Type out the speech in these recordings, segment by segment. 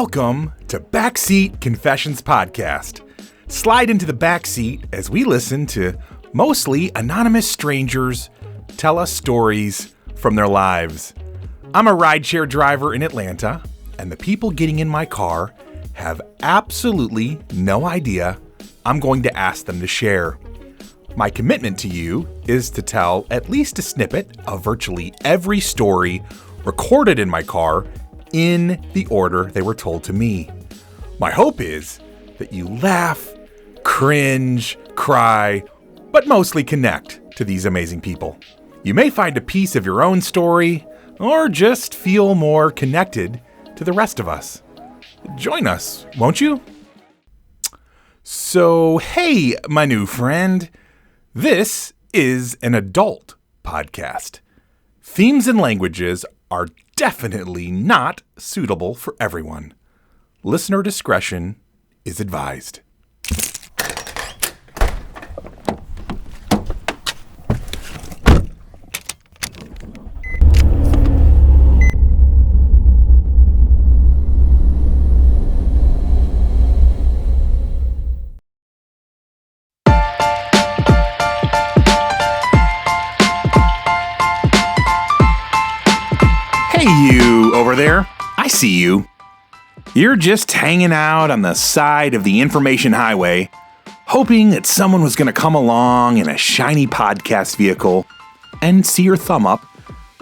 Welcome to Backseat Confessions Podcast. Slide into the backseat as we listen to mostly anonymous strangers tell us stories from their lives. I'm a rideshare driver in Atlanta, and the people getting in my car have absolutely no idea I'm going to ask them to share. My commitment to you is to tell at least a snippet of virtually every story recorded in my car in the order they were told to me. My hope is that you laugh, cringe, cry, but mostly connect to these amazing people. You may find a piece of your own story or just feel more connected to the rest of us. Join us, won't you? So, hey, my new friend. This is an adult podcast. Themes and languages are definitely not suitable for everyone. Listener discretion is advised. Hey, you over there. I see you. You're just hanging out on the side of the information highway, hoping that someone was going to come along in a shiny podcast vehicle and see your thumb up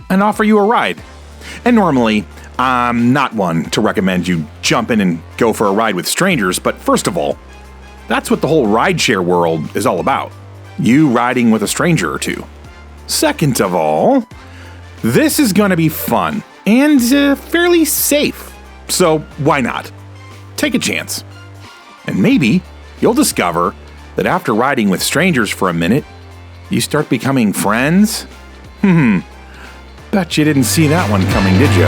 and offer you a ride. And normally, I'm not one to recommend you jump in and go for a ride with strangers, but first of all, that's what the whole rideshare world is all about. You riding with a stranger or two. Second of all, this is going to be fun and fairly safe. So why not? Take a chance. And maybe you'll discover that after riding with strangers for a minute, you start becoming friends. Bet you didn't see that one coming, did you?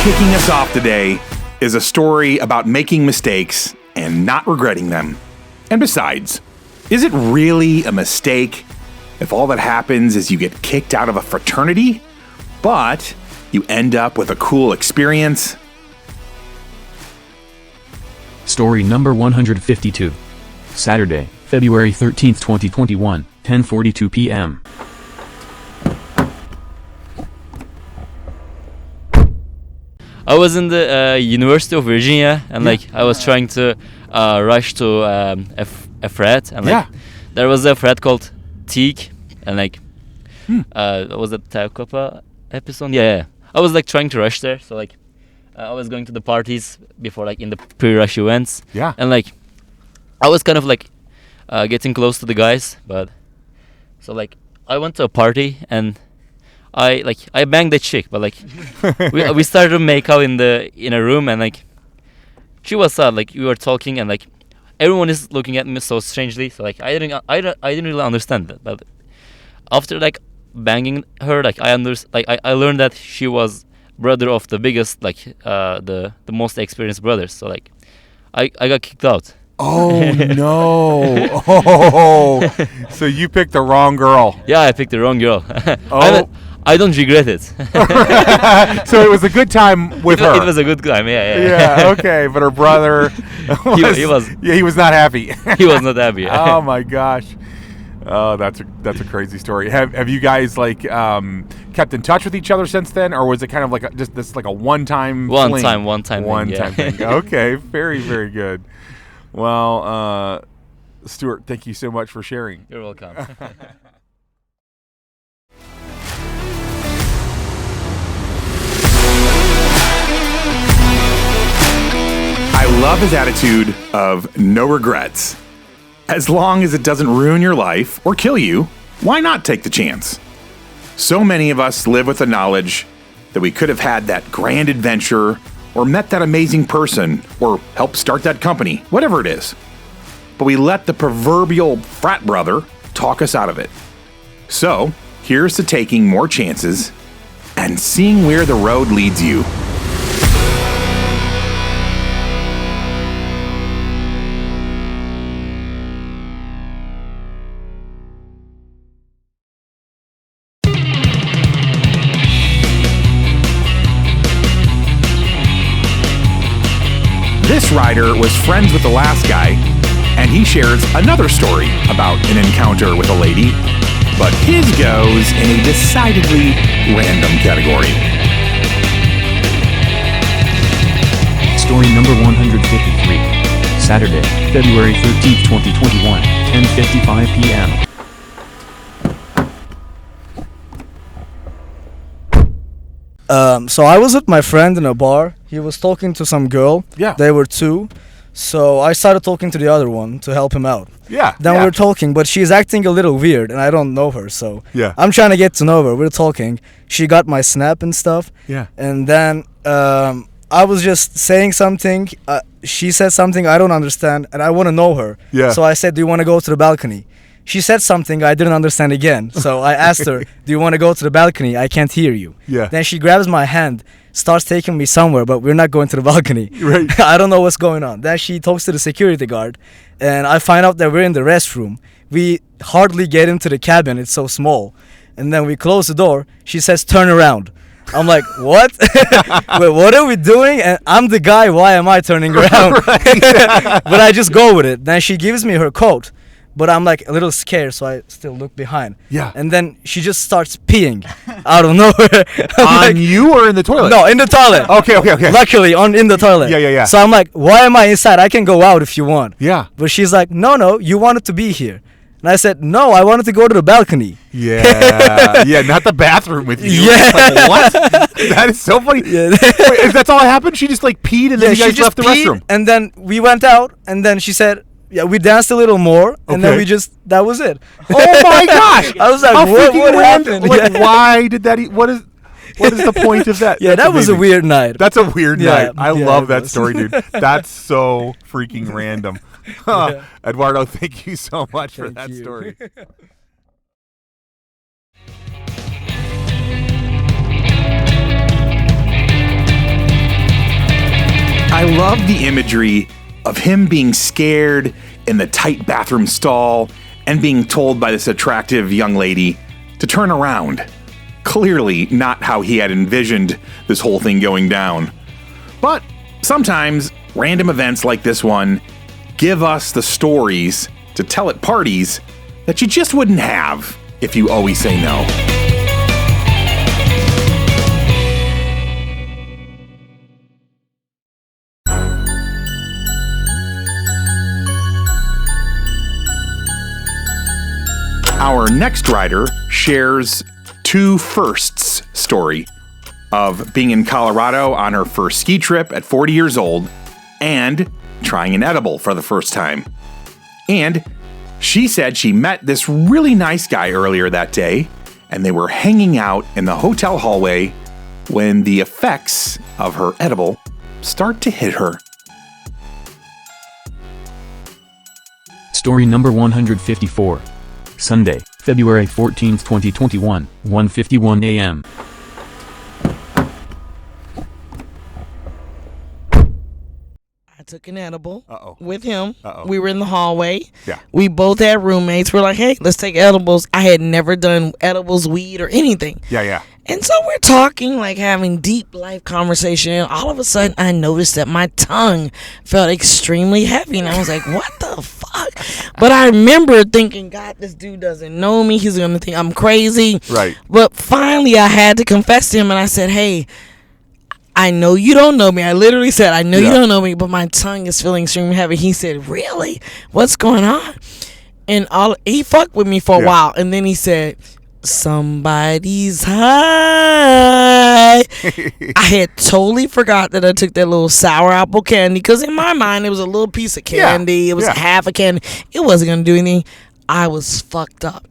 Kicking us off today is a story about making mistakes and not regretting them. And besides, is it really a mistake if all that happens is you get kicked out of a fraternity, but you end up with a cool experience? Story number 152. Saturday, February 13th, 2021, 10:42 p.m. I was in the University of Virginia, and I was trying to rush to a frat, and there was a frat called Teak, and was it Taokapa episode? Yeah. I was trying to rush there, so I was going to the parties before in the pre-rush events. Yeah. And I was kind of getting close to the guys, but so I went to a party and I banged the chick, but we started to make out in a room, and she was sad. We were talking, and everyone is looking at me so strangely. So I didn't really understand that. But after banging her, I learned that she was brother of the biggest, the most experienced brothers. So I got kicked out. Oh no! Oh, so you picked the wrong girl. Yeah, I picked the wrong girl. Oh. I don't regret it. So it was a good time with her. It was a good time, yeah. Yeah, okay, but her brother he was not happy. He was not happy. Oh my gosh. Oh, that's a crazy story. Have you guys kept in touch with each other since then, or was it kind of just this a one-time fling? One time thing. Okay, very, very good. Well, Stuart, thank you so much for sharing. You're welcome. I love his attitude of no regrets. As long as it doesn't ruin your life or kill you, why not take the chance? So many of us live with the knowledge that we could have had that grand adventure or met that amazing person or helped start that company, whatever it is. But we let the proverbial frat brother talk us out of it. So, here's to taking more chances and seeing where the road leads you. This rider was friends with the last guy, and he shares another story about an encounter with a lady, but his goes in a decidedly random category. Story number 153. Saturday, February 13th, 2021, 10:55 p.m. So I was with my friend in a bar. He was talking to some girl. Yeah. They were two. So I started talking to the other one to help him out. Yeah. Then we were talking, but she's acting a little weird, and I don't know her. So Yeah. I'm trying to get to know her. We're talking. She got my snap and stuff. Yeah. And then I was just saying something. She said something I don't understand, and I want to know her. Yeah. So I said, "Do you want to go to the balcony?" She said something I didn't understand again. So I asked her, "Do you want to go to the balcony? I can't hear you." Yeah. Then she grabs my hand, starts taking me somewhere, but we're not going to the balcony. Right. I don't know what's going on. Then she talks to the security guard, and I find out that we're in the restroom. We hardly get into the cabin. It's so small. And then we close the door. She says, "Turn around." I'm like, "What? Wait, what are we doing?" And I'm the guy. Why am I turning around? But I just go with it. Then she gives me her coat. But I'm like a little scared, so I still look behind. Yeah. And then she just starts peeing out of nowhere. On you or in the toilet? No, in the toilet. Okay. Luckily, in the toilet. Yeah. So I'm like, "Why am I inside? I can go out if you want." Yeah. But she's like, "No, you wanted to be here." And I said, "No, I wanted to go to the balcony." Yeah. Yeah, not the bathroom with you. Yeah. Like, what? That is so funny. Yeah. Wait, if that's all that happened? She just like peed and then you she guys just left the peed, restroom. and then we went out, and then she said, "Yeah, we danced a little more," and then Okay. that was it. Oh my gosh! I was like, How what freaking random. happened? Like, Yeah. why did that? What is the point of that? Yeah, That's that was a amazing. weird night. That's a weird Yeah, night. I yeah, love it that was. story, dude. That's so freaking random. Huh. Yeah. Eduardo, thank you so much for Thank that you. story. I love the imagery of him being scared in the tight bathroom stall and being told by this attractive young lady to turn around. Clearly not how he had envisioned this whole thing going down. But sometimes random events like this one give us the stories to tell at parties that you just wouldn't have if you always say no. Our next writer shares two firsts story of being in Colorado on her first ski trip at 40 years old and trying an edible for the first time. And she said she met this really nice guy earlier that day, and they were hanging out in the hotel hallway when the effects of her edible start to hit her. Story number 154. Sunday, February 14th, 2021, 1:51 a.m. I took an edible Uh-oh. with him. Uh-oh. We were in the hallway. Yeah. We both had roommates. We're like, "Hey, let's take edibles." I had never done edibles, weed, or anything. Yeah. And so we're talking, like having deep life conversation. All of a sudden, I noticed that my tongue felt extremely heavy. And I was like, "What the fuck?" But I remember thinking, "God, this dude doesn't know me. He's going to think I'm crazy." Right. But finally, I had to confess to him. And I said, "Hey, I know you don't know me." I literally said, "I know you don't know me, but my tongue is feeling extremely heavy." He said, "Really? What's going on?" And he fucked with me for a while. And then he said, "Somebody's high." I had totally forgot that I took that little sour apple candy, because in my mind it was a little piece of candy. It was half a candy. It wasn't gonna do anything. I was fucked up.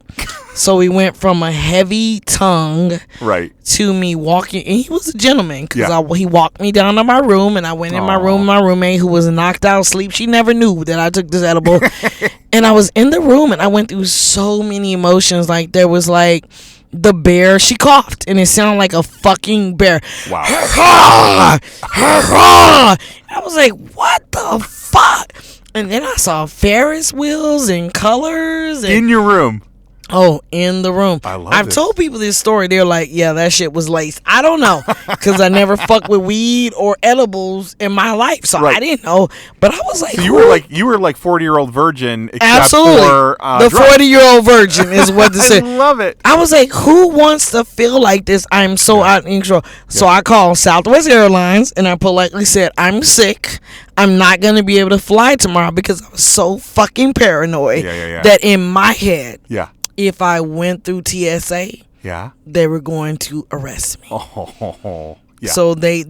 So we went from a heavy tongue Right. to me walking, and he was a gentleman, because Yeah. he walked me down to my room, and I went in my room. My roommate, who was knocked out asleep, she never knew that I took this edible. And I was in the room, and I went through so many emotions. Like, there was like the bear, she coughed, and it sounded like a fucking bear. Wow. I was like, what the fuck? And then I saw Ferris wheels and colors. And, In your room. oh, in the room. I've this. told people this story. They're like, yeah, that shit was laced. I don't know, because I never fucked with weed or edibles in my life, so Right. I didn't know. But I was like, So you were like 40-year-old virgin, except absolutely. for The drugs. 40-year-old virgin is what to I say. love it. I was like, who wants to feel like this? I'm so out of control. So I called Southwest Airlines and I politely said, I'm sick. I'm not going to be able to fly tomorrow because I was so fucking paranoid that in my head, Yeah. if I went through TSA, Yeah. they were going to arrest me. Oh. Yeah. So they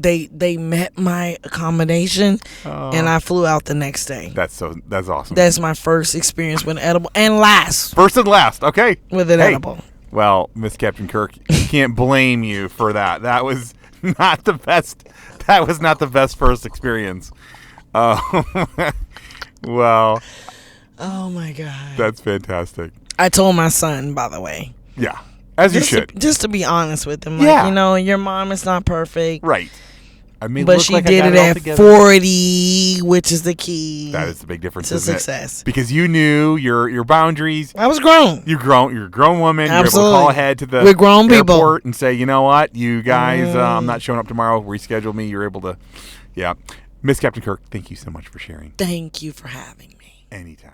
met my accommodation and I flew out the next day. That's awesome. That's my first experience with an edible, and last First and last. Okay. with an Hey. edible. Well, Miss Captain Kirk, can't blame you for that. That was not the best. That was not the best first experience. Well, Oh my God. that's fantastic. I told my son, by the way. Yeah, as you Just should. just to be honest with him. Like, Yeah. you know, your mom is not perfect. Right. I mean, But look she like I did got it all at together. 40, which is the key That is the big difference, to isn't it? success. Because you knew your boundaries. I was grown. You're a grown woman. You're able Absolutely. to call ahead to the We're grown people. airport and say, you know what, you guys, I'm not showing up tomorrow. Reschedule me. You're able to, yeah. Miss Captain Kirk, thank you so much for sharing. Thank you for having me. Anytime.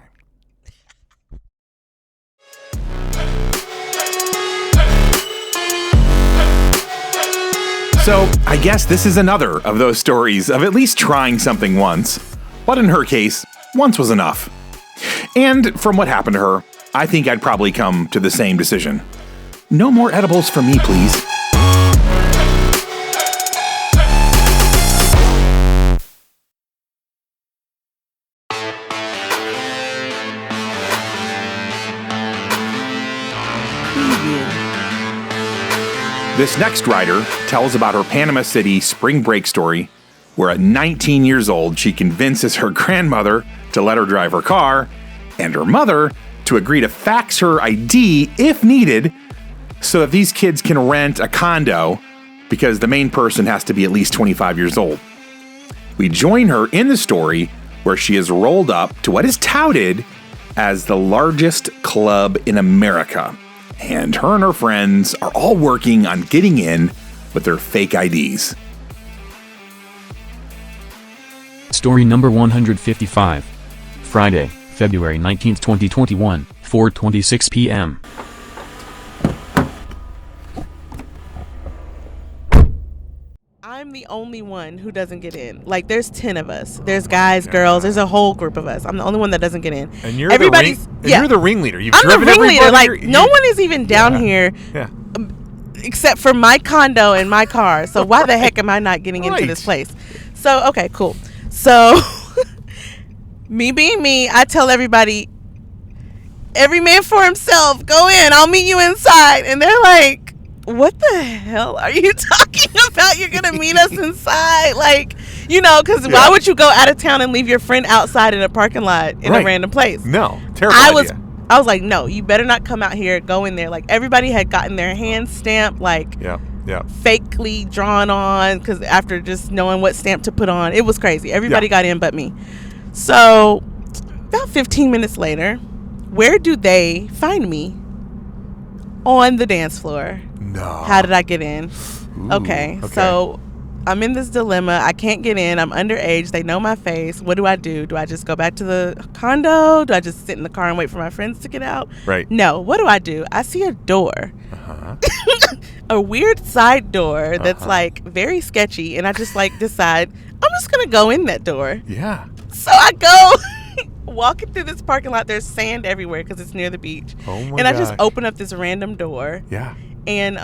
So, I guess this is another of those stories of at least trying something once. But in her case, once was enough. And from what happened to her, I think I'd probably come to the same decision. No more edibles for me, please. This next writer tells about her Panama City spring break story, where at 19 years old, she convinces her grandmother to let her drive her car, and her mother to agree to fax her ID if needed, so that these kids can rent a condo, because the main person has to be at least 25 years old. We join her in the story where she is rolled up to what is touted as the largest club in America. And her and her friends are all working on getting in with their fake IDs. Story number 155. Friday, February 19, 2021, 4:26 p.m. I'm the only one who doesn't get in. Like, there's 10 of us. There's guys, girls. There's a whole group of us. I'm the only one that doesn't get in. And you're Everybody's you're the ringleader. You've I'm the driven ringleader. everybody. Like, no one is even down here Yeah. except for my condo and my car. So why the heck am I not getting into this place? So, okay, cool. So, me being me, I tell everybody, every man for himself, go in, I'll meet you inside. And they're like, what the hell are you talking about? You're going to meet us inside? Like, you know, because why would you go out of town and leave your friend outside in a parking lot in a random place? No, terrible idea. I was like, no, you better not come out here. Go in there. Like, everybody had gotten their hands stamped, like, Yeah. fakely drawn on, because after just knowing what stamp to put on, it was crazy. Everybody got in but me. So about 15 minutes later, where do they find me? On the dance floor. No. How did I get in? Ooh, Okay, so I'm in this dilemma. I can't get in. I'm underage. They know my face. What do? Do I just go back to the condo? Do I just sit in the car and wait for my friends to get out? Right. No. What do? I see a door. Uh-huh. A weird side door that's like very sketchy, and I just like decide I'm just gonna go in that door. Yeah. So I go walking through this parking lot. There's sand everywhere because it's near the beach. Oh my And I just gosh. open up this random door. Yeah. And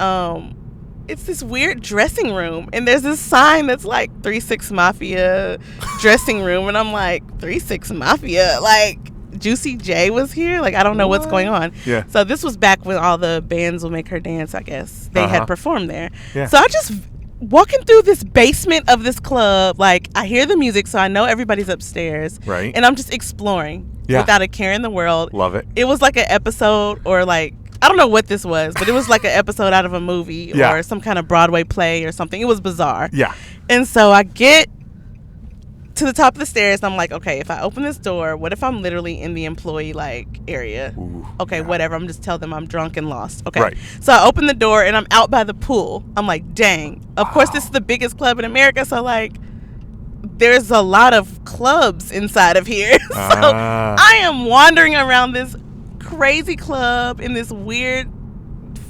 it's this weird dressing room, and there's this sign that's like 3-6 Mafia dressing room, and I'm like, 3-6 Mafia, like Juicy J was here, like I don't know what's going on. Yeah. So this was back when all the bands will make her dance, I guess. They had performed there. Yeah. So I just walking through this basement of this club, like I hear the music, so I know everybody's upstairs. Right. And I'm just exploring Yeah. without a care in the world. Love it. It was like an episode or like I don't know what this was, but it was like an episode out of a movie Yeah. or some kind of Broadway play or something. It was bizarre. Yeah. And so I get to the top of the stairs and I'm like, okay, if I open this door, what if I'm literally in the employee area? Ooh, okay, yeah. whatever. I'm just tell them I'm drunk and lost. Okay. Right. So I open the door and I'm out by the pool. I'm like, dang. Of course, this is the biggest club in America. So like, there's a lot of clubs inside of here. So I am wandering around this crazy club in this weird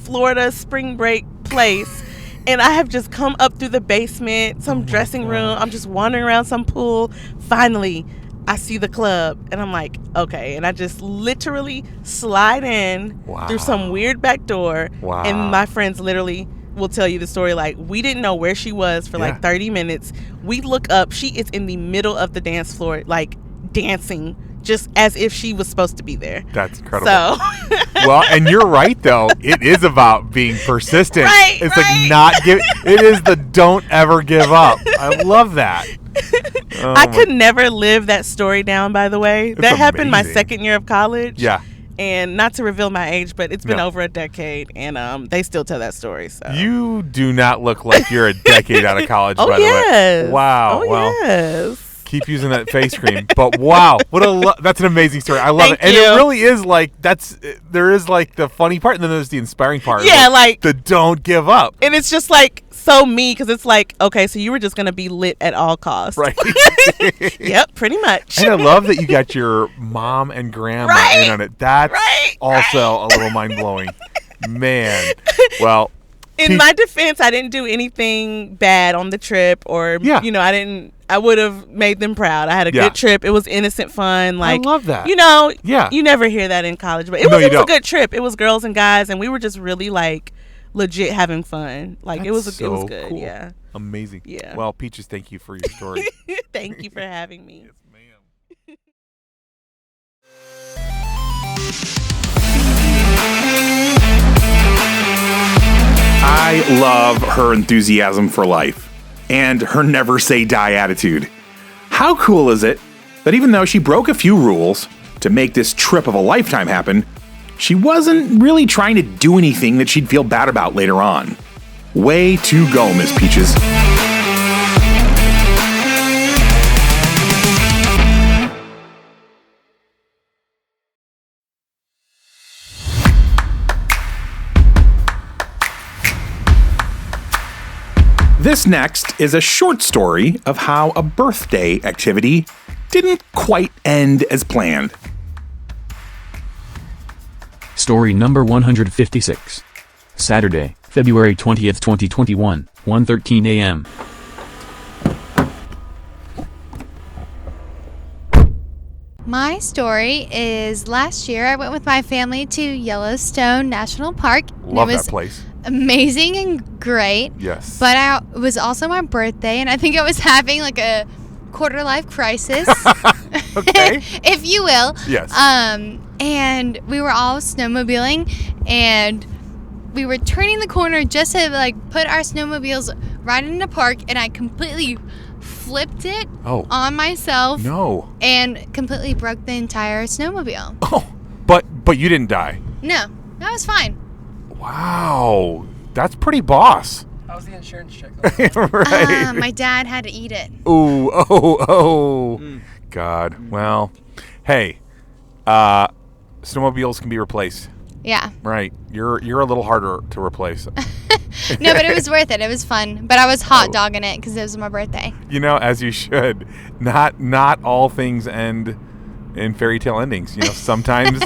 Florida spring break place. And I have just come up through the basement, some dressing room. I'm just wandering around some pool. Finally, I see the club. And I'm like, okay. And I just literally slide in through some weird back door. Wow. And my friends literally will tell you the story. Like, we didn't know where she was for like 30 minutes. We look up. She is in the middle of the dance floor, like dancing, just as if she was supposed to be there. That's incredible. So, well, and you're right, though. It is about being persistent. Right, it's right. like not give. It is the don't ever give up. I love that. Oh I could never live that story down, by the way. That happened my amazing. second year of college. Yeah. And not to reveal my age, but it's been No. over a decade, and they still tell that story. So You do not look like you're a decade out of college, oh by the way. yes, Wow. oh well, yes. keep using that face cream. But wow, that's an amazing story. I love Thank it. And you. it really is like, there is like the funny part, and then there's the inspiring part. Yeah, like the don't give up. and it's just like so me because it's like, okay, so you were just gonna be lit at all costs, Right. Yep, pretty much. And I love that you got your mom and grandma Right. in on it. That's Right, also a little mind blowing. Man. Well, In my defense, I didn't do anything bad on the trip, or Yeah. I would have made them proud. I had a Yeah. good trip. It was innocent fun. Like, love that. Yeah. You never hear that in college, but it No, was, you it was a don't. good trip. It was girls and guys, and we were just really like legit having fun. Like it was That's it was so good. cool. Yeah. Amazing. Yeah. Well, Peaches, thank you for your story. Thank you for having me. Yes, ma'am. I love her enthusiasm for life and her never say die attitude. How cool is it that even though she broke a few rules to make this trip of a lifetime happen, she wasn't really trying to do anything that she'd feel bad about later on? Way to go, Miss Peaches. This next is a short story of how a birthday activity didn't quite end as planned. Story number 156. Saturday, February 20th, 2021, 1:13 a.m. My story is last year I went with my family to Yellowstone National Park. and Love it was that place. amazing and great. Yes. But it was also my birthday, and I think I was having like a quarter life crisis, Okay. if you will. Yes. And we were all snowmobiling, and we were turning the corner just to like put our snowmobiles right in the park, and I completely flipped it on myself. No. And completely broke the entire snowmobile. Oh, but you didn't die. No, that was fine. Wow. That's pretty boss. How was the insurance check? Right. My dad had to eat it. Ooh, God. Well, hey, snowmobiles can be replaced. Yeah. Right. You're a little harder to replace. No, but it was worth it. It was fun. But I was hot dogging it because it was my birthday. You know, as you should. Not all things end in fairy tale endings. You know, sometimes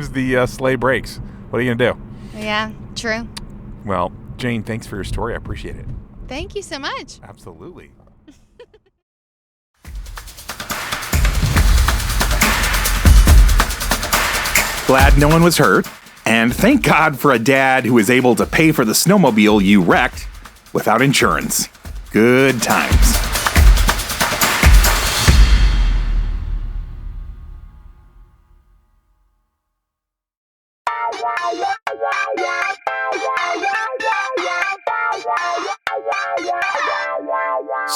the sleigh breaks. What are you gonna do? Yeah, true. Well, Jane, thanks for your story. I appreciate it. Thank you so much. Absolutely. Glad no one was hurt, and thank God for a dad who was able to pay for the snowmobile you wrecked without insurance. Good times.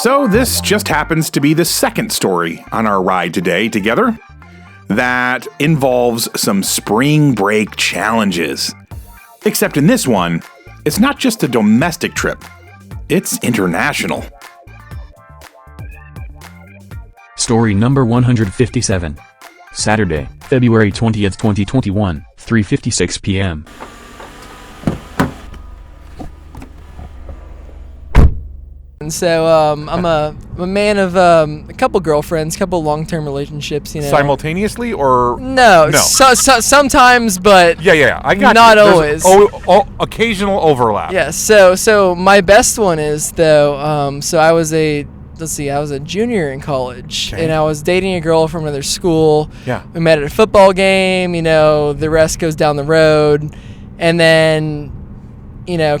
So this just happens to be the second story on our ride today together. that involves some spring break challenges. Except in this one, it's not just a domestic trip, it's international. Story number 157. Saturday, February 20th, 2021, 3:56 p.m. And so I'm a man of a couple girlfriends, couple long-term relationships. Simultaneously or no? Sometimes, but yeah. I got not you. always. Occasional overlap. Yeah. So my best one is though. So I was a junior in college, and I was dating a girl from another school. Yeah. We met at a football game. The rest goes down the road, and then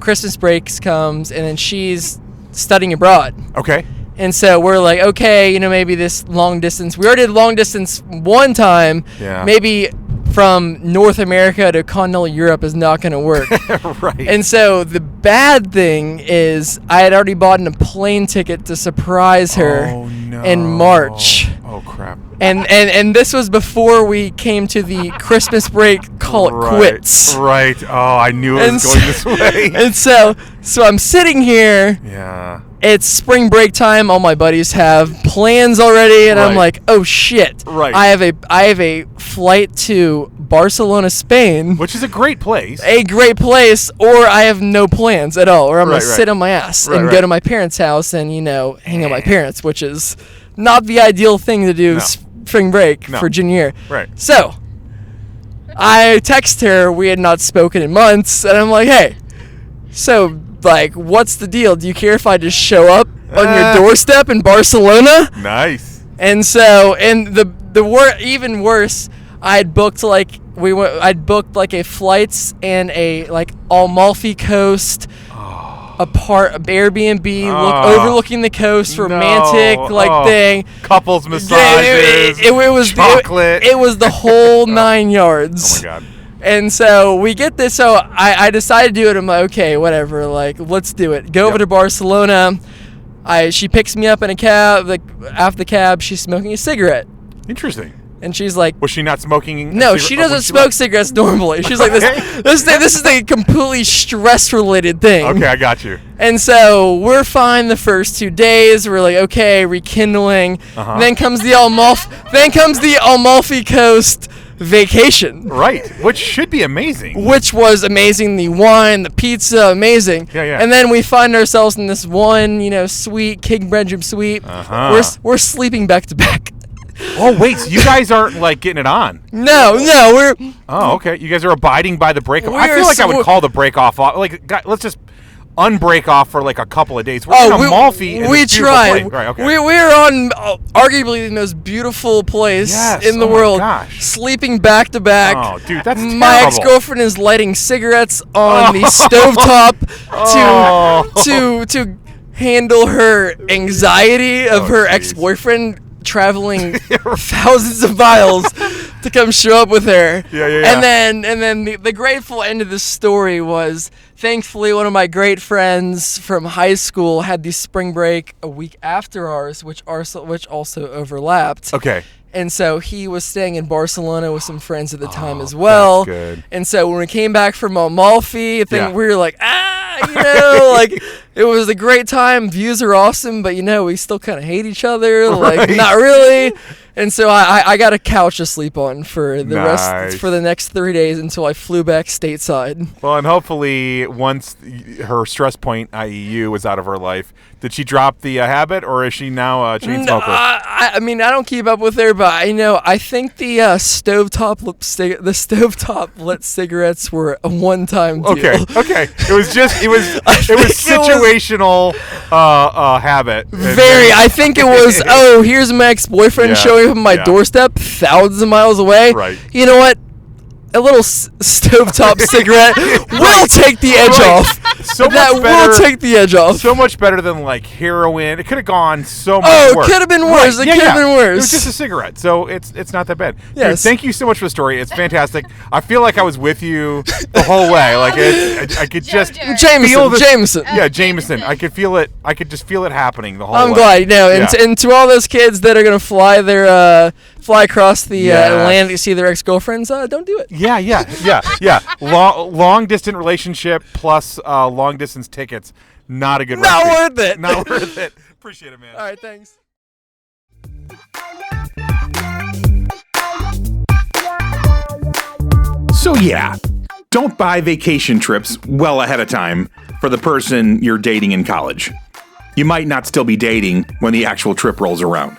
Christmas breaks comes, and then she's studying abroad. Okay. And so we're like, okay, maybe this long distance. We already did long distance one time. Yeah. Maybe from North America to continental Europe is not going to work. Right. And so the bad thing is I had already bought a plane ticket to surprise her in March. Oh, crap. And this was before we came to the Christmas break call it quits. Right. Oh, I knew it was going this way. And so I'm sitting here. Yeah. It's spring break time. All my buddies have plans already, and I'm like, "Oh shit! Right. I have a flight to Barcelona, Spain, which is a great place. Or I have no plans at all, or I'm gonna Right. sit on my ass and go to my parents' house and hang out with my parents, which is not the ideal thing to do spring break for junior year. Right. So I text her. We had not spoken in months, and I'm like, "Hey, so." What's the deal? Do you care if I just show up on your doorstep in Barcelona? Nice. And so, even worse, I'd booked a flights and a Amalfi Coast, Airbnb overlooking the coast, romantic thing. Couples massages. It was chocolate. It was the whole 9 yards. Oh my god. And so we get this. So I decided to do it. I'm like, okay, whatever. Let's do it. Go over to Barcelona. She picks me up in a cab. After the cab, she's smoking a cigarette. Interesting. And she's like, was she not smoking? No, she doesn't smoke cigarettes normally. She's like, this is a completely stress-related thing. Okay, I got you. And so we're fine the first 2 days. We're like, okay, rekindling. Then comes the Amalfi Coast vacation. Right, which should be amazing. Which was amazing. The wine, the pizza, amazing. Yeah. And then we find ourselves in this one, suite, king bedroom suite. We're sleeping back to back. Oh wait, so you guys aren't getting it on? No, we're. Oh, okay. You guys are abiding by the break off. I feel like I would call the break off. Let's just unbreak off for a couple of days. We're in Amalfi. We tried. Right, okay. We're on arguably the most beautiful place in the world. Gosh. Sleeping back to back. Oh, dude, that's terrible. My ex-girlfriend is lighting cigarettes on the stovetop to handle her anxiety of her ex-boyfriend traveling thousands of miles to come show up with her. Yeah. And then the grateful end of the story was, thankfully, one of my great friends from high school had the spring break a week after ours, which also overlapped. Okay. And so he was staying in Barcelona with some friends at the time as well. That's good. And so when we came back from Amalfi, we were like, it was a great time. Views are awesome, but we still kind of hate each other. Not really. And so I got a couch to sleep on for the rest for the next 3 days until I flew back stateside. Well, and hopefully once her stress point, i.e. you, was out of her life, did she drop the habit, or is she now a chain smoker? I don't keep up with her, but I think the stovetop lit cigarettes were a one-time deal. Okay. It was situational habit. Very. I think it was. Oh, here's my ex-boyfriend showing up at my doorstep, thousands of miles away. Right. You know what? A little stovetop cigarette will take the edge off. So that much better. will take the edge off. So much better than like heroin. It could have gone so much Oh, worse. it could have been worse. Right. It could have been worse. It was just a cigarette, so it's not that bad. Yes. Dude, thank you so much for the story. It's fantastic. I feel like I was with you the whole way. Like I could just feel the, Jameson. Yeah, Jameson. I could feel it. I could just feel it happening the whole I'm way. glad. You know, and, Yeah. and to all those kids that are gonna fly across the Atlantic to see their ex-girlfriends, don't do it. Yeah. Long distance relationship plus long distance tickets. Not a good. Not recipe. worth it. Not worth it. Appreciate it, man. All right, thanks. So yeah, don't buy vacation trips well ahead of time for the person you're dating in college. You might not still be dating when the actual trip rolls around.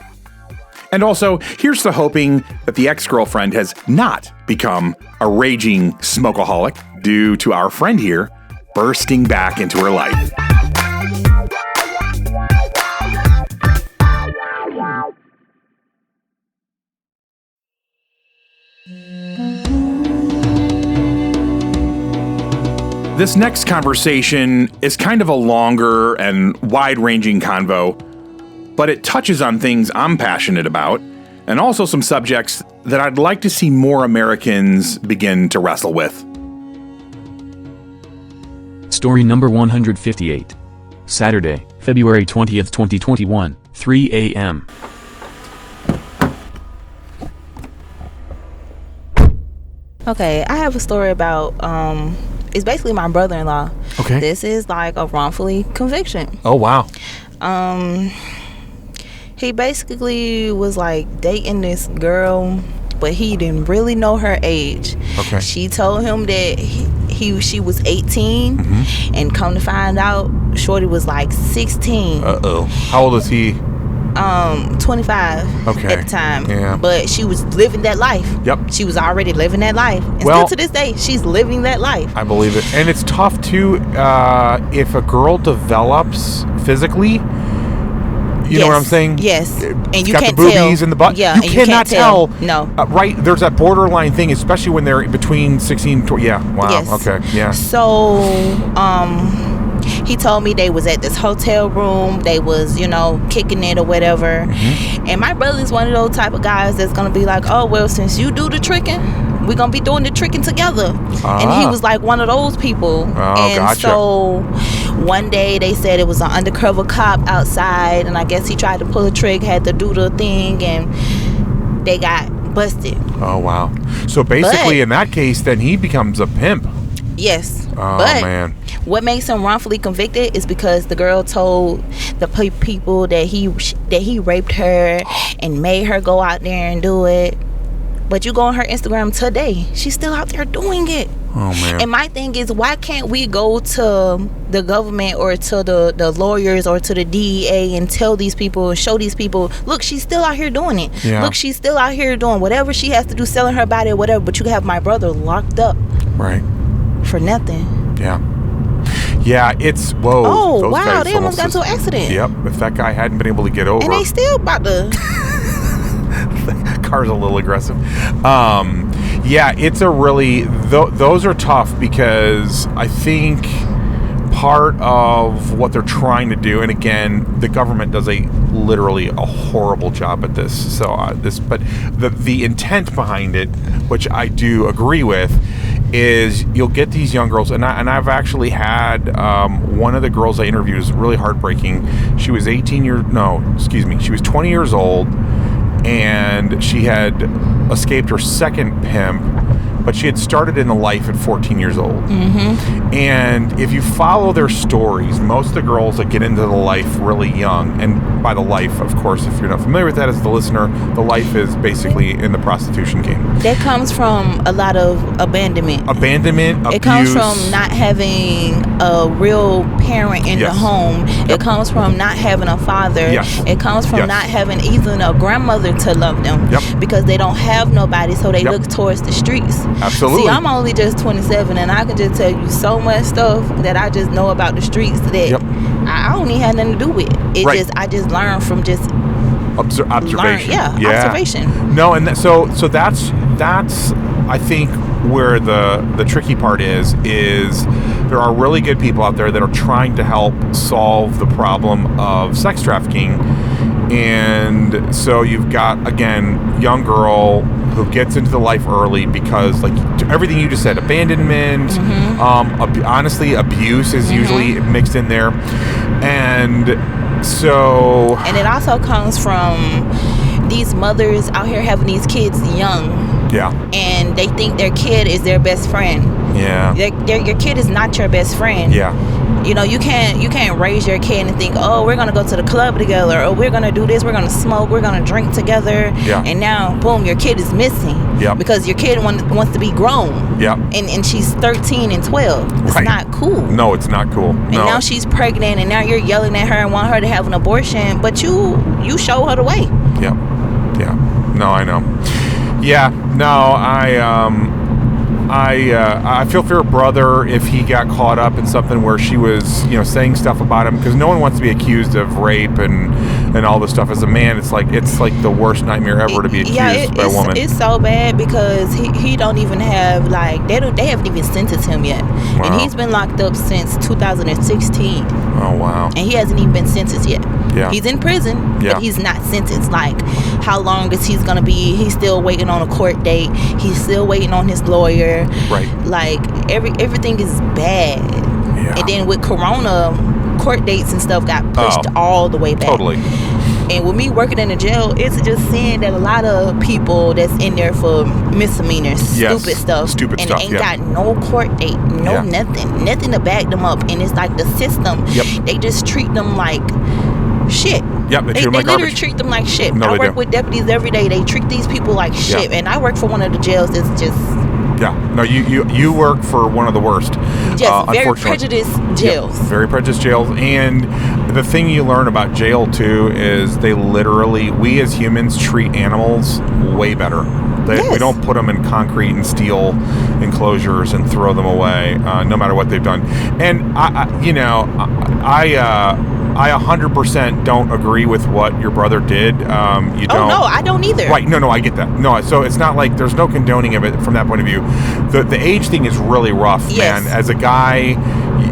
And also, here's to hoping that the ex-girlfriend has not become a raging smokeaholic due to our friend here bursting back into her life. This next conversation is kind of a longer and wide-ranging convo, but it touches on things I'm passionate about, and also some subjects that I'd like to see more Americans begin to wrestle with. Story number 158. Saturday, February 20th, 2021, 3 a.m. Okay, I have a story about, it's basically my brother-in-law. Okay. This is like a wrongfully conviction. Oh, wow. He basically was like dating this girl, but he didn't really know her age. Okay. She told him that she was 18, and come to find out, Shorty was like 16. Uh-oh. How old is he? 25 Okay. at the time. Yeah. But she was living that life. Yep. She was already living that life. And Well- still to this day, she's living that life. I believe it. And it's tough, too, if a girl develops physically. You know what I'm saying? Yes. And you got can't the boobies tell. and the butt. Yeah, You and cannot can't tell. tell. No. Right? There's that borderline thing, especially when they're between 16 and 20. Yeah. Wow. Yes. Okay. Yeah. So, he told me they was at this hotel room. They was, kicking it or whatever. And my brother's one of those type of guys that's going to be like, oh, well, since you do the tricking, we're going to be doing the tricking together. And he was like one of those people. Oh, and gotcha. so one day they said it was an undercover cop outside, and I guess he tried to pull a trick, had to do the thing, and they got busted. Oh, wow. So basically, in that case, then he becomes a pimp. Yes. Oh, but man. what makes him wrongfully convicted is because the girl told the people that he raped her and made her go out there and do it. But you go on her Instagram today, she's still out there doing it. Oh, man. And my thing is, why can't we go to the government or to the lawyers or to the DEA and tell these people, show these people, look, she's still out here doing it. Yeah. Look, she's still out here doing whatever she has to do, selling her body or whatever. But you have my brother locked up Right. for nothing. Yeah. Yeah, it's, whoa. Oh, those wow, guys they almost got into an accident. Yep. If that guy hadn't been able to get over. And they still about to... Car's a little aggressive. Yeah, it's a really... those are tough because I think part of what they're trying to do, and again, the government does literally a horrible job at this. So but the intent behind it, which I do agree with, is you'll get these young girls, and I've actually had one of the girls I interviewed is really heartbreaking. She was she was 20 years old, and she had escaped her second pimp, but she had started in the life at 14 years old. And if you follow their stories, most of the girls that get into the life really young, and by the life, of course, if you're not familiar with that as the listener, the life is basically in the prostitution game. That comes from a lot of abandonment. Abuse. It comes from not having a real parent in the home. It comes from not having a father. It comes from not having even a grandmother to love them. Because they don't have nobody, so they look towards the streets. Absolutely. See, I'm only just 27, and I can just tell you so much stuff that I just know about the streets that I don't even have nothing to do with. I just learn from just observation. Observation. No, and so that's I think where the tricky part is there are really good people out there that are trying to help solve the problem of sex trafficking. And so you've got, again, young girl who gets into the life early because, like, everything you just said, abandonment, honestly, abuse is usually mixed in there. And so... And it also comes from these mothers out here having these kids young. Yeah. And they think their kid is their best friend. Yeah. Your kid is not your best friend. Yeah. You know, you can't raise your kid and think, oh, we're gonna go to the club together, or we're gonna do this, we're gonna smoke, we're gonna drink together. Yeah. And now, boom, your kid is missing. Yeah. Because your kid wants to be grown. Yeah. And she's 13 and 12. It's not cool. No, it's not cool. And now she's pregnant, and now you're yelling at her and want her to have an abortion, but you show her the way. Yeah. Yeah. No, I know. Yeah. No, I feel for her brother if he got caught up in something where she was, saying stuff about him, because no one wants to be accused of rape and all this stuff. As a man, it's like the worst nightmare ever to be accused by a woman. It's so bad because he don't even have, like, they haven't even sentenced him yet. Wow. And he's been locked up since 2016. Oh, wow. And he hasn't even been sentenced yet. Yeah. He's in prison, but he's not sentenced. Like, how long is he's gonna be? He's still waiting on a court date. He's still waiting on his lawyer. Right. Like, everything is bad. Yeah. And then with Corona, court dates and stuff got pushed all the way back. Totally. And with me working in the jail, it's just seeing that a lot of people that's in there for misdemeanors, stupid stuff, and ain't got no court date, nothing to back them up. And it's like the system, they just treat them like shit. Yep, they treat them like literally garbage. Treat them like shit. No, I work with deputies every day. They treat these people like shit. And I work for one of the jails that's just... Yeah, no, you work for one of the worst. Just very prejudiced jails. Yep, very prejudiced jails. And the thing you learn about jail, too, is we as humans treat animals way better. We don't put them in concrete and steel enclosures and throw them away, no matter what they've done. And, I 100% don't agree with what your brother did. You don't. Oh, no, I don't either. Right, no, I get that. No, so it's not like there's no condoning of it from that point of view. The age thing is really rough, man. As a guy,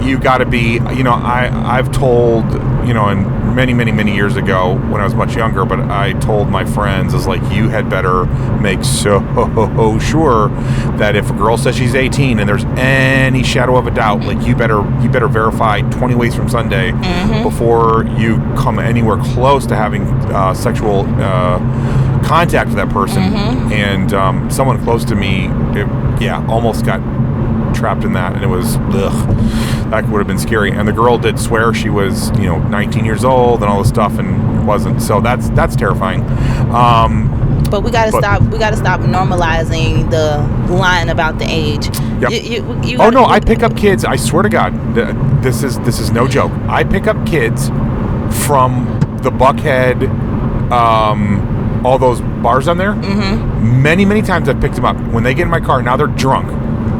you got to be, I've told, and many years ago when I was much younger, but I told my friends, is like, you had better make so sure that if a girl says she's 18 and there's any shadow of a doubt, like, you better verify 20 ways from Sunday before you come anywhere close to having sexual contact with that person. And someone close to me, almost got trapped in that, and it was that would have been scary. And the girl did swear she was 19 years old and all this stuff, and wasn't. So that's terrifying. But we gotta stop normalizing the line about the age. Yep. I pick up kids, I swear to God, this is no joke, I pick up kids from the Buckhead, all those bars on there. Many times I've picked them up. When they get in my car, now they're drunk,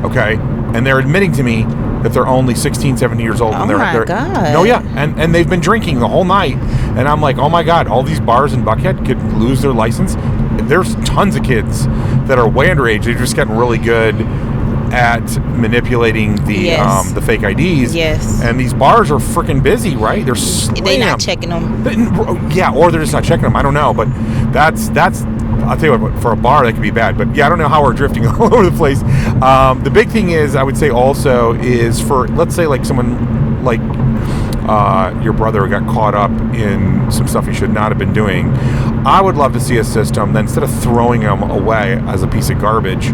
okay, and they're admitting to me that they're only 16, 17 years old. Oh, my God. No, yeah, and they've been drinking the whole night, and I'm like, oh my God, all these bars in Buckhead could lose their license. There's tons of kids that are way underage. They've just gotten really good at manipulating the fake IDs. Yes. And these bars are freaking busy, right? They're slammed. They're not checking them. Or they're just not checking them. I don't know, but that's I'll tell you what, for a bar that could be bad. But I don't know how we're drifting all over the place. The big thing is, I would say also, is for, let's say, like someone like your brother got caught up in some stuff he should not have been doing. I would love to see a system that instead of throwing them away as a piece of garbage,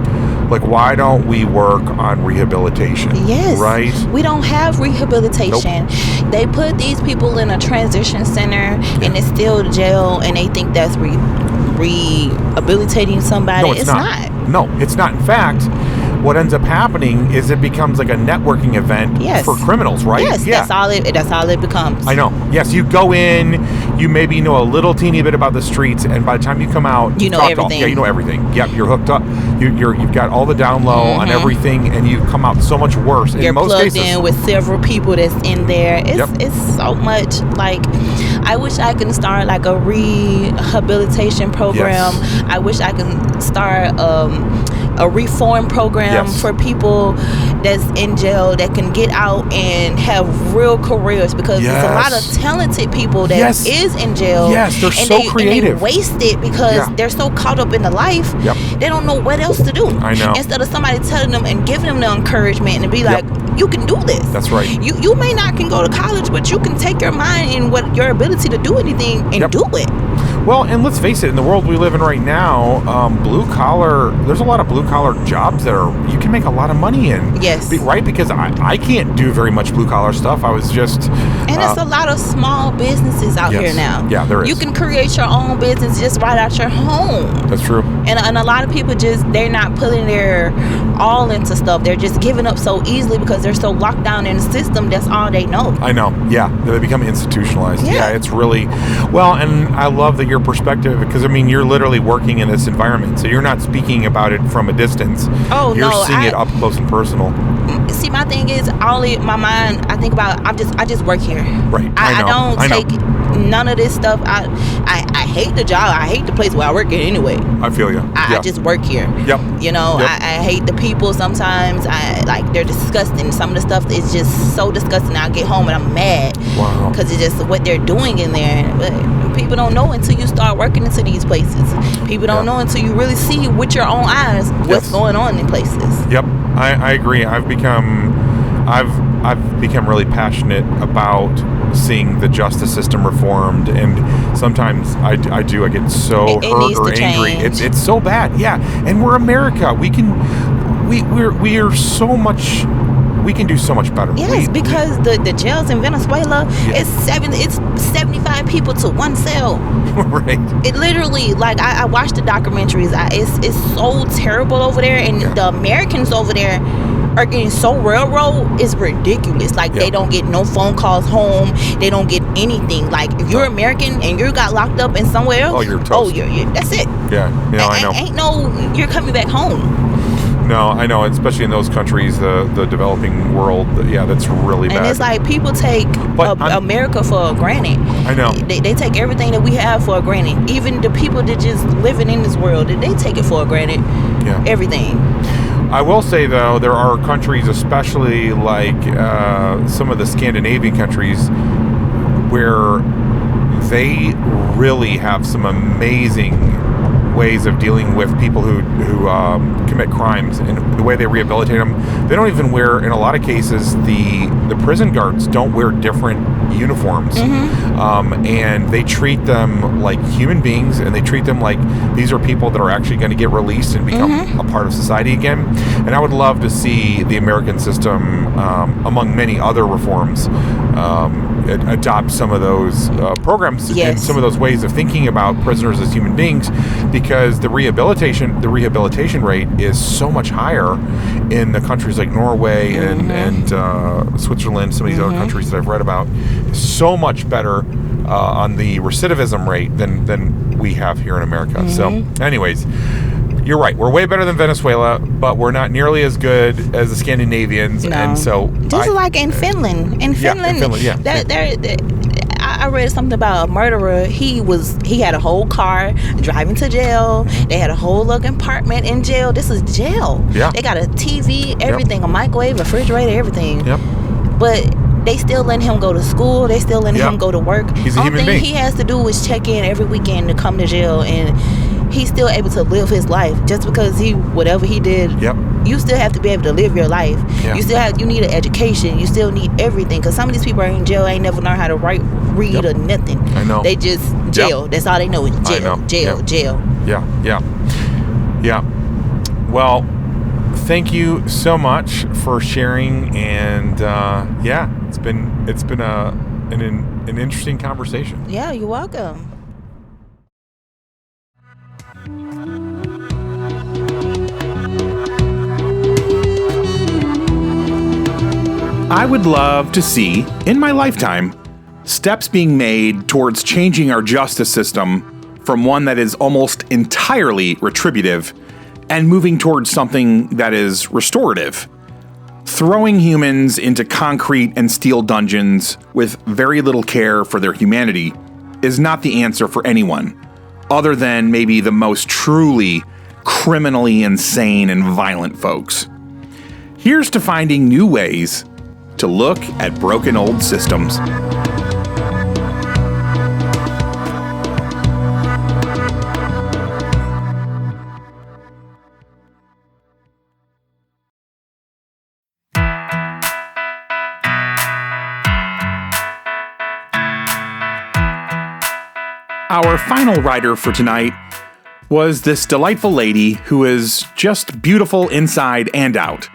like, why don't we work on rehabilitation? Yes. Right? We don't have rehabilitation. Nope. They put these people in a transition center and it's still jail, and they think that's rehabilitating somebody. No, it's not. No, it's not. In fact, what ends up happening is it becomes like a networking event for criminals, right? Yes, that's all it becomes. I know. Yes, you go in, you maybe know a little teeny bit about the streets, and by the time you come out, you know everything. You know everything. Yep, you're hooked up. You've got all the down low on everything, and you come out so much worse. You're plugged in with several people that's in there. It's so much. Like, I wish I could start like a rehabilitation program. I wish I could start a a reform program Yes. for people that's in jail that can get out and have real careers, because there's a lot of talented people that Yes. is in jail. Yes, they're and so creative. And they waste it because they're so caught up in the life. Yep. They don't know what else to do. I know. Instead of somebody telling them and giving them the encouragement and be like, you can do this. That's right. You may not can go to college, but you can take your mind and what your ability to do anything and do it. Well, and let's face it, in the world we live in right now, blue collar, there's a lot of blue collar jobs that you can make a lot of money in. Yes. Right? Because I can't do very much blue collar stuff. I was just... And there's a lot of small businesses out here now. Yeah, there is. You can create your own business just right out your home. That's true. And a lot of people they're not putting their all into stuff. They're just giving up so easily because they're so locked down in the system. That's all they know. I know. Yeah. They become institutionalized. Yeah. It's really... Well, and I love that your perspective, because, I mean, you're literally working in this environment, so you're not speaking about it from a distance. Oh, you're no. seeing it up close and personal. See, my thing is, my mind, I think about, I just work here. Right. I don't take none of this stuff. I hate the job. I hate the place where I work at anyway. I feel you. I just work here. Yep. You know, I hate the people sometimes. They're disgusting. Some of the stuff is just so disgusting. I get home and I'm mad. Wow. Because it's just what they're doing in there. But people don't know until you start working into these places. People don't know until you really see with your own eyes what's going on in places. Yep. I agree. I've become really passionate about seeing the justice system reformed, and sometimes I get so hurt or angry. It's so bad. Yeah. And we're America. We are so much. We can do so much better. Yes, because the jails in Venezuela, it's 75 people to one cell. Right. It literally, I watched the documentaries. It's so terrible over there, and the Americans over there are getting so railroad. It's ridiculous. They don't get no phone calls home. They don't get anything. If you're American and you got locked up in somewhere else, you're toast. Oh, that's it. Yeah, I know. Ain't no, you're coming back home. No, I know, especially in those countries, the developing world. That's really bad. And it's like people take America for granted. I know. They take everything that we have for granted. Even the people that just living in this world, they take it for granted. Yeah. Everything. I will say, though, there are countries, especially like some of the Scandinavian countries, where they really have some amazing ways of dealing with people who commit crimes, and the way they rehabilitate them. They don't even wear, in a lot of cases, the prison guards don't wear different uniforms. And they treat them like human beings, and they treat them like these are people that are actually going to get released and become a part of society again. And I would love to see the American system, among many other reforms, adopt some of those programs and some of those ways of thinking about prisoners as human beings, because the rehabilitation rate is so much higher in the countries like Norway and Switzerland, some of these other countries that I've read about. So much better on the recidivism rate than we have here in America. So anyways, you're right. We're way better than Venezuela, but we're not nearly as good as the Scandinavians. No. And so just like in Finland. In Finland, I read something about a murderer. He had a whole car driving to jail. They had a whole apartment in jail. This is jail. Yeah. They got a TV, everything, a microwave, a refrigerator, everything. Yep. But they still letting him go to school. They still letting him go to work. He's a human being. Only thing he has to do is check in every weekend to come to jail, and he's still able to live his life. Just because whatever he did, you still have to be able to live your life. You need an education. You still need everything, because some of these people are in jail, ain't never learned how to write, read, or nothing. I know. They just jail. That's all they know is jail. Jail. Yeah. Well, thank you so much for sharing, and it's been an interesting conversation. Yeah, you're welcome. I would love to see, in my lifetime, steps being made towards changing our justice system from one that is almost entirely retributive and moving towards something that is restorative. Throwing humans into concrete and steel dungeons with very little care for their humanity is not the answer for anyone, other than maybe the most truly criminally insane and violent folks. Here's to finding new ways to look at broken old systems. Our final writer for tonight was this delightful lady who is just beautiful inside and out.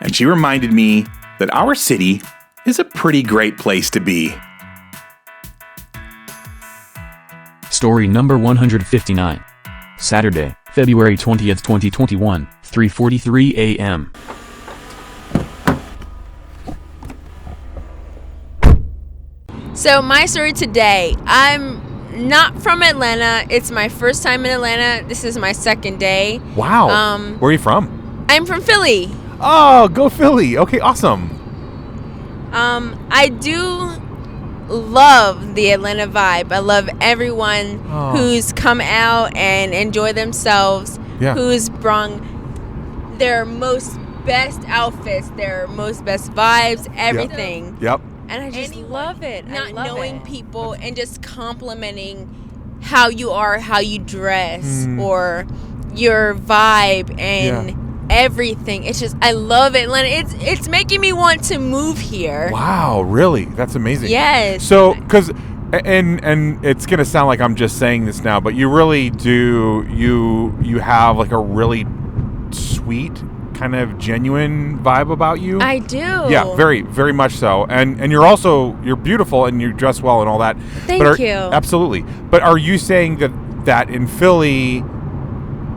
And she reminded me that our city is a pretty great place to be. Story number 159. Saturday, February 20th, 2021, 3:43 a.m. So my story today, I'm not from Atlanta. It's my first time in Atlanta. This is my second day. Wow. Where are you from? I'm from Philly. Oh, go Philly. Okay, awesome. I do love the Atlanta vibe. I love everyone who's come out and enjoy themselves, who's brung their most best outfits, their most best vibes, everything. Yep. And I just love it. Not knowing people and just complimenting how you are, how you dress, or your vibe and everything. It's just, I love Atlanta. It's making me want to move here. Wow, really? That's amazing. Yes. So, because, and it's going to sound like I'm just saying this now, but you really do, you have like a really sweet, kind of genuine vibe about you. I do. Yeah, very, very much so. And you're beautiful and you dress well and all that. Thank you. Absolutely. But are you saying that in Philly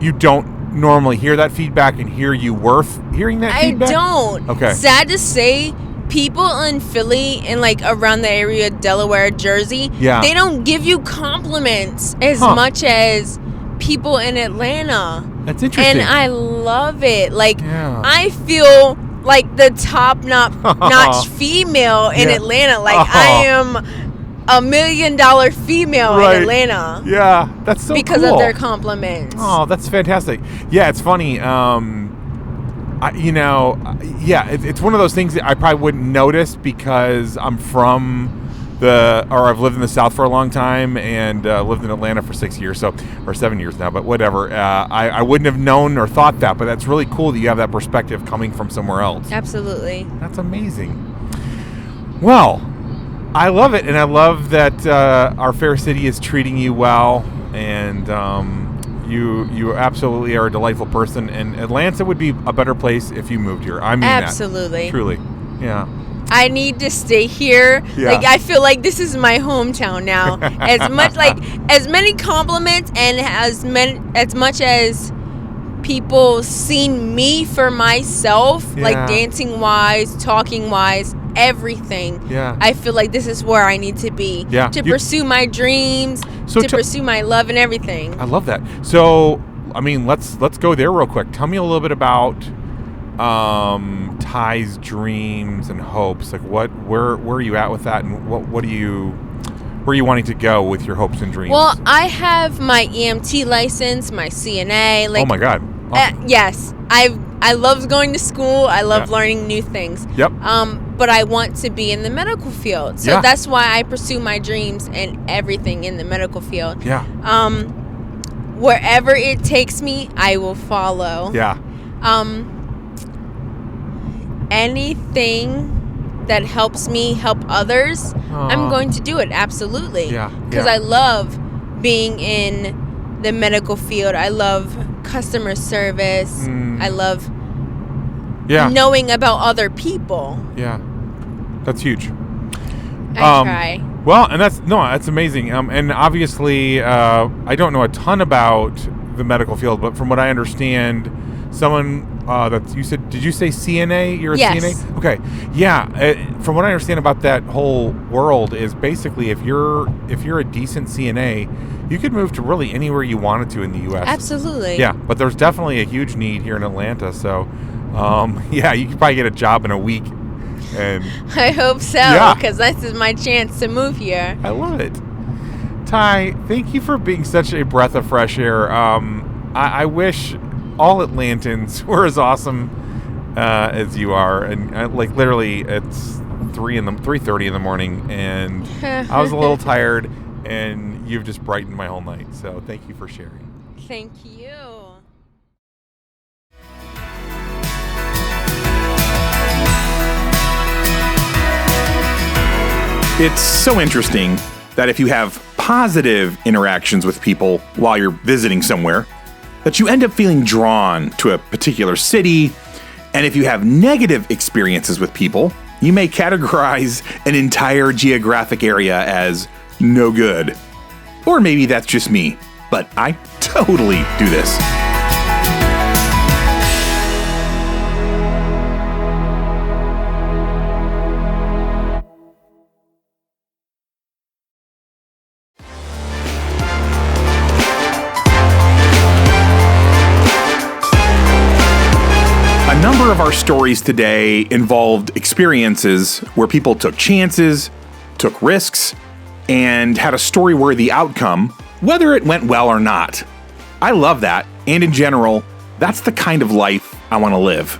you don't normally hear that feedback, and here you worth hearing that feedback? I don't. Okay. Sad to say, people in Philly and like around the area, Delaware, Jersey, they don't give you compliments as much as people in Atlanta. That's interesting. And I love it. Like, I feel like the top-notch female in Atlanta. Like, I am $1 million female in Atlanta. Yeah, that's so because cool. of their compliments. Oh, that's fantastic. Yeah, it's funny. It's one of those things that I probably wouldn't notice because I'm from I've lived in the South for a long time and lived in Atlanta for 6 years, or 7 years now, but whatever. I wouldn't have known or thought that, but that's really cool that you have that perspective coming from somewhere else. Absolutely. That's amazing. Well, I love it, and I love that our fair city is treating you well, and you absolutely are a delightful person, and Atlanta would be a better place if you moved here. I mean absolutely. that. Truly. Yeah. I need to stay here. Yeah. Like, I feel like this is my hometown now. As many compliments and as much as people seen me for myself, like dancing wise, talking wise, everything. Yeah. I feel like this is where I need to be. Yeah. To pursue my dreams, to pursue my love and everything. I love that. So, I mean, let's go there real quick. Tell me a little bit about Ty's dreams and hopes. Like, where are you at with that, and where are you wanting to go with your hopes and dreams? Well, I have my EMT license, my CNA. Like, oh my God. Awesome. Yes, I love going to school. I love learning new things. Yep. But I want to be in the medical field, so that's why I pursue my dreams and everything in the medical field. Yeah. Wherever it takes me, I will follow. Yeah. Anything that helps me help others, I'm going to do it. Absolutely. Yeah. Because I love being in the medical field. I love customer service. I love knowing about other people. Yeah. That's huge. I try. Well, and that's amazing. And obviously, I don't know a ton about the medical field, but from what I understand, someone that you said, did you say CNA? You're a CNA? Okay. Yeah. From what I understand about that whole world is basically if you're a decent CNA, you could move to really anywhere you wanted to in the U.S. Absolutely. Yeah, but there's definitely a huge need here in Atlanta. So, you could probably get a job in a week. And I hope so, because this is my chance to move here. I love it. Ty, thank you for being such a breath of fresh air. I wish all Atlantans were as awesome as you are. And like literally, it's 3:30 in the morning, and I was a little tired, and you've just brightened my whole night. So thank you for sharing. Thank you. It's so interesting that if you have positive interactions with people while you're visiting somewhere, that you end up feeling drawn to a particular city. And if you have negative experiences with people, you may categorize an entire geographic area as no good. Or maybe that's just me, but I totally do this. A number of our stories today involved experiences where people took chances, took risks, and had a story-worthy outcome, whether it went well or not. I love that, and in general, that's the kind of life I want to live.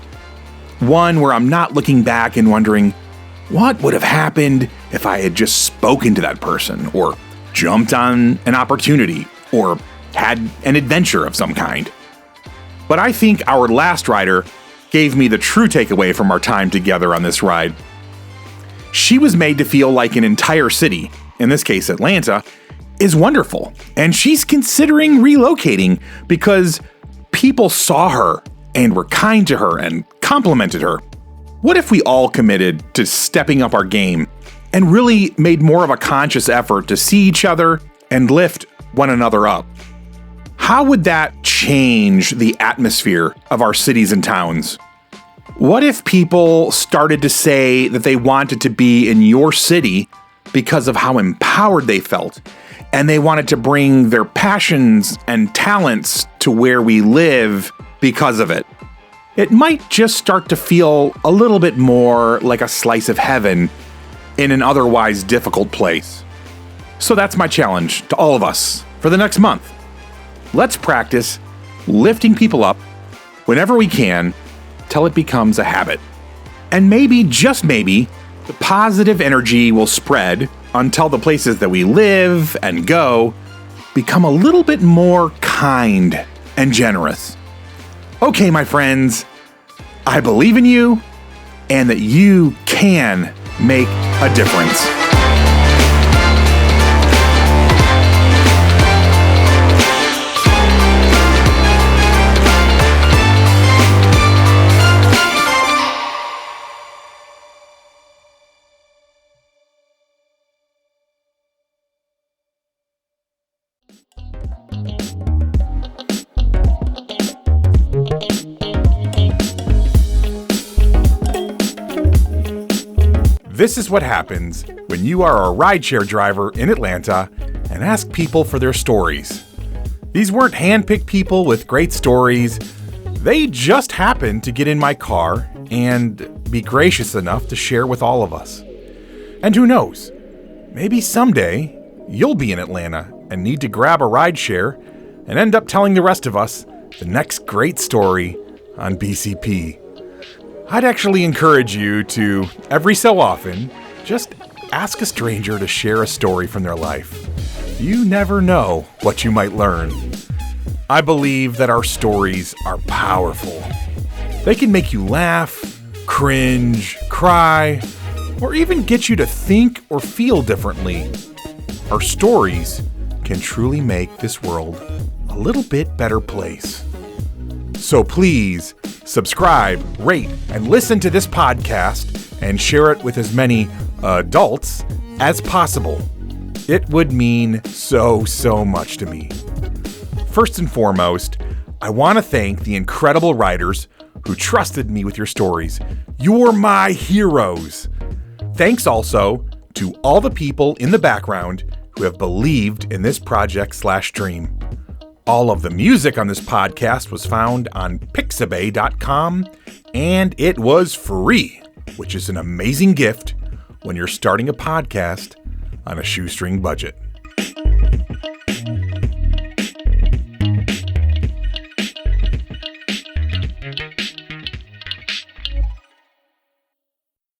One where I'm not looking back and wondering, what would have happened if I had just spoken to that person, or jumped on an opportunity, or had an adventure of some kind. But I think our last rider gave me the true takeaway from our time together on this ride. She was made to feel like an entire city, in this case Atlanta, is wonderful, and she's considering relocating because people saw her and were kind to her and complimented her. What if we all committed to stepping up our game and really made more of a conscious effort to see each other and lift one another up? How would that change the atmosphere of our cities and towns? What if people started to say that they wanted to be in your city because of how empowered they felt, and they wanted to bring their passions and talents to where we live because of it? It might just start to feel a little bit more like a slice of heaven in an otherwise difficult place. So that's my challenge to all of us for the next month. Let's practice lifting people up whenever we can till it becomes a habit. And maybe, just maybe, the positive energy will spread until the places that we live and go become a little bit more kind and generous. Okay, my friends, I believe in you and that you can make a difference. This is what happens when you are a rideshare driver in Atlanta and ask people for their stories. These weren't handpicked people with great stories. They just happened to get in my car and be gracious enough to share with all of us. And who knows, maybe someday you'll be in Atlanta and need to grab a rideshare and end up telling the rest of us the next great story on BCP. I'd actually encourage you to, every so often, just ask a stranger to share a story from their life. You never know what you might learn. I believe that our stories are powerful. They can make you laugh, cringe, cry, or even get you to think or feel differently. Our stories can truly make this world a little bit better place. So please, subscribe, rate, and listen to this podcast and share it with as many adults as possible. It would mean so much to me. First and foremost, I want to thank the incredible writers who trusted me with your stories. You're my heroes. Thanks also to all the people in the background who have believed in this project/dream. All of the music on this podcast was found on pixabay.com, and it was free, which is an amazing gift when you're starting a podcast on a shoestring budget.